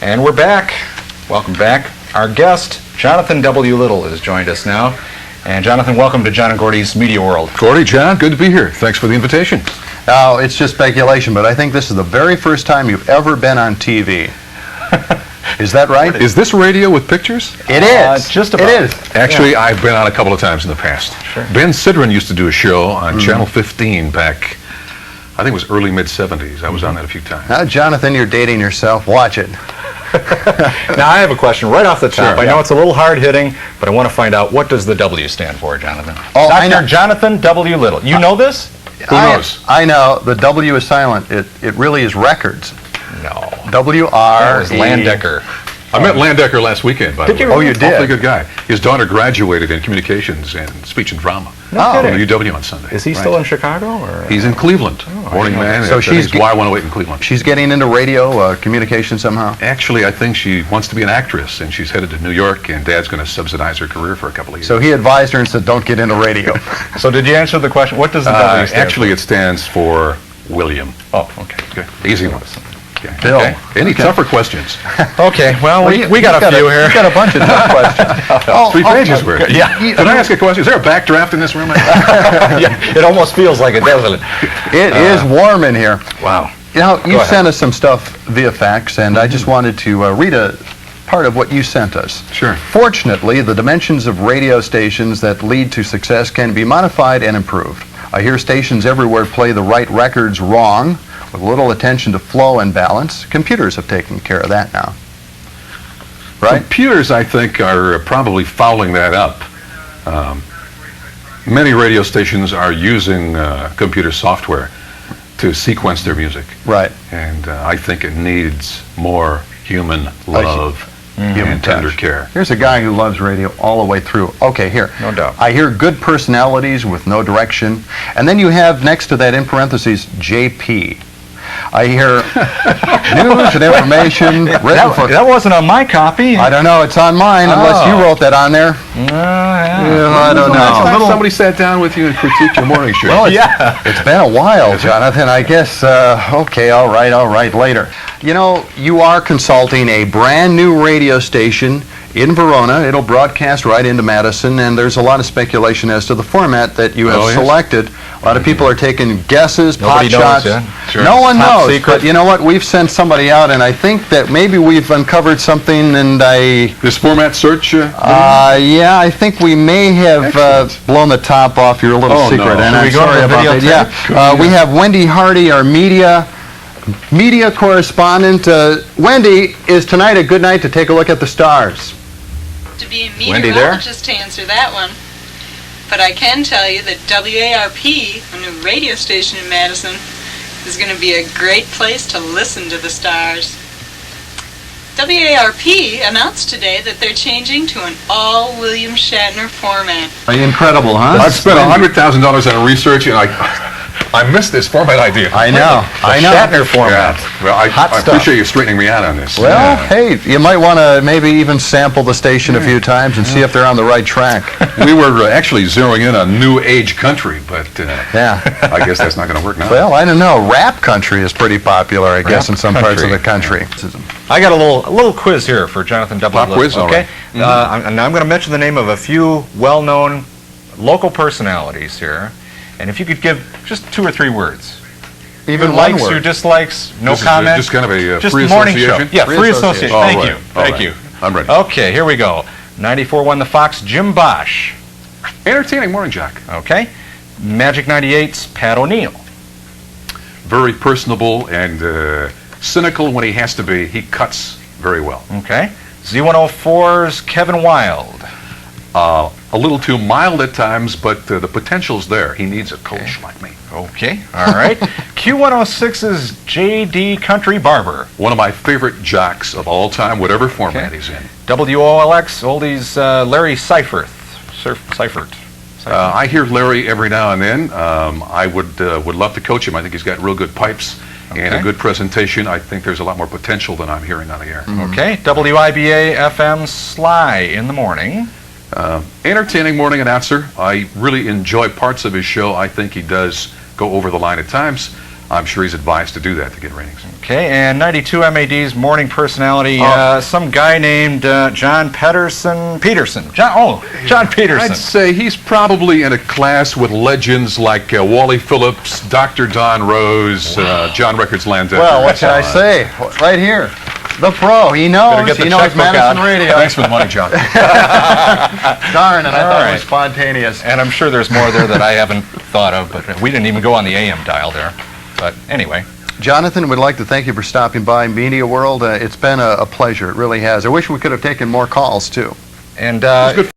And we're back. Welcome back. Our guest, Jonathan W. Little, has joined us now. And Jonathan, welcome to John and Gordy's Media World. Gordy, John, good to be here. Thanks for the invitation. Now, it's just speculation, but I think this is the very first time you've ever been on TV. Is that right? Is this radio with pictures? It is. Just about. It is. Actually, I've been on a couple of times in the past. Sure. Ben Sidran used to do a show on Channel 15 back, I think it was early mid-'70s. I was on that a few times. Now, Jonathan, you're dating yourself. Watch it. Now, I have a question right off the top. Sure. I know it's a little hard-hitting, but I want to find out, what does the W stand for, Jonathan? Oh, I Dr. know. Jonathan W. Little. You know this? Who knows? I know. The W is silent. It really is records. No. W-R-E. That was Landecker. I met Landecker last weekend, by the way. you? Oh, you did? Awfully good guy. His daughter graduated in communications and speech and drama No from kidding. UW on Sunday. Is he still in Chicago? Or? He's in Cleveland. Morning man. So she's he's Y108 in Cleveland. She's getting into radio, communication somehow? Actually, I think she wants to be an actress, and she's headed to New York, and Dad's going to subsidize her career for a couple of years. So he advised her and said, don't get into radio. So did you answer the question? What does the W stand Actually, for? it stands for William. Oh, okay. Okay, easy one. Okay. Bill. Okay. Any tougher questions? Okay, well, we got a few here. We got a bunch of tough questions. Oh, 3 pages worth. Yeah. Can I ask a question? Is there a backdraft in this room? Yeah, it almost feels like it, doesn't it? It is warm in here. Wow. You know, you ahead. sent us some stuff via fax, and I just wanted to read a part of what you sent us. Sure. Fortunately, the dimensions of radio stations that lead to success can be modified and improved. I hear stations everywhere play the right records wrong, with little attention to flow and balance. Computers have taken care of that now. Right? Computers, I think, are probably fouling that up. Many radio stations are using computer software to sequence their music. Right. And I think it needs more human love and tender care. Here's a guy who loves radio all the way through. Okay, here. No doubt. I hear good personalities with no direction. And then you have next to that in parentheses, JP. I hear news and information written for... That wasn't on my copy. I don't know. It's on mine, unless you wrote that on there. I don't Last time know. somebody sat down with you and critiqued your morning show. Well, Yeah. it's been a while, Jonathan. I guess, okay, all right, later. You know, you are consulting a brand new radio station in Verona. It'll broadcast right into Madison, and there's a lot of speculation as to the format that you have Oh, yes. selected. A lot of people are taking guesses, Nobody pot knows, shots. yeah? Sure. No one Top knows, secret. but you know what? We've sent somebody out, and I think that maybe we've uncovered something, and This format search? yeah, I think we may have Excellent. blown the top off your little Oh, secret, no. and Should I'm we go to sorry the about that. videotape? Yeah, we have Wendy Hardy, our media correspondent. Wendy, is tonight a good night to take a look at the stars? To be a Wendy there? meteorologist to answer that one. But I can tell you that WARP, a new radio station in Madison, is going to be a great place to listen to the stars. WARP announced today that they're changing to an all William Shatner format. Incredible, huh? I've spent $100,000 on research, and I missed this format idea. I know. Shatner format. Yeah. Well, I Hot stuff. appreciate you straightening me out on this. Well, Yeah. hey, you might want to maybe even sample the station a few times and see if they're on the right track. We were actually zeroing in on new age country, but Yeah. I guess that's not going to work now. Well, I don't know. Rap country is pretty popular, I guess, Rap in some parts of country, the country. I got a little quiz here for Jonathan W. Pop Little, quiz, all okay? right. And I'm going to mention the name of a few well-known local personalities here, and if you could give just 2 or 3 words. Even Likes one or word. dislikes, no This is comment. just kind of a Just free morning association? show. Yeah, Free free association. association. All Thank right, you. all Thank right. you. I'm ready. Okay, here we go. 94 won the Fox, Jim Bosch. Entertaining morning, Jack. Okay. Magic 98's Pat O'Neill. Very personable and cynical when he has to be. He cuts very well. Okay. Z104's Kevin Wilde. A little too mild at times, but the potential's there. He needs a coach like me. Okay, all right. Q106's J.D. Country Barber. One of my favorite jocks of all time, whatever format he's in. WOLX, oldies Larry Seifert. Seifert. I hear Larry every now and then. I would love to coach him. I think he's got real good pipes and a Okay. good presentation. I think there's a lot more potential than I'm hearing on the air. Okay, WIBA FM Sly in the morning. Entertaining morning announcer. I really enjoy parts of his show. I think he does go over the line at times. I'm sure he's advised to do that to get ratings. Okay, and 92 MAD's morning personality, Oh. some guy named John Peterson. John Peterson. I'd say he's probably in a class with legends like Wally Phillips, Dr. Don Rose, John Records Landau. Well, what can I say? Right here. The pro. He knows. Better get the He knows checkbook Madison out. Radio. Thanks for the money, John. Darn, and I thought it right. was spontaneous. And I'm sure there's more there that I haven't thought of, but we didn't even go on the AM dial there. But anyway. Jonathan, we'd like to thank you for stopping by Media World. It's been a pleasure. It really has. I wish we could have taken more calls, too. And It's good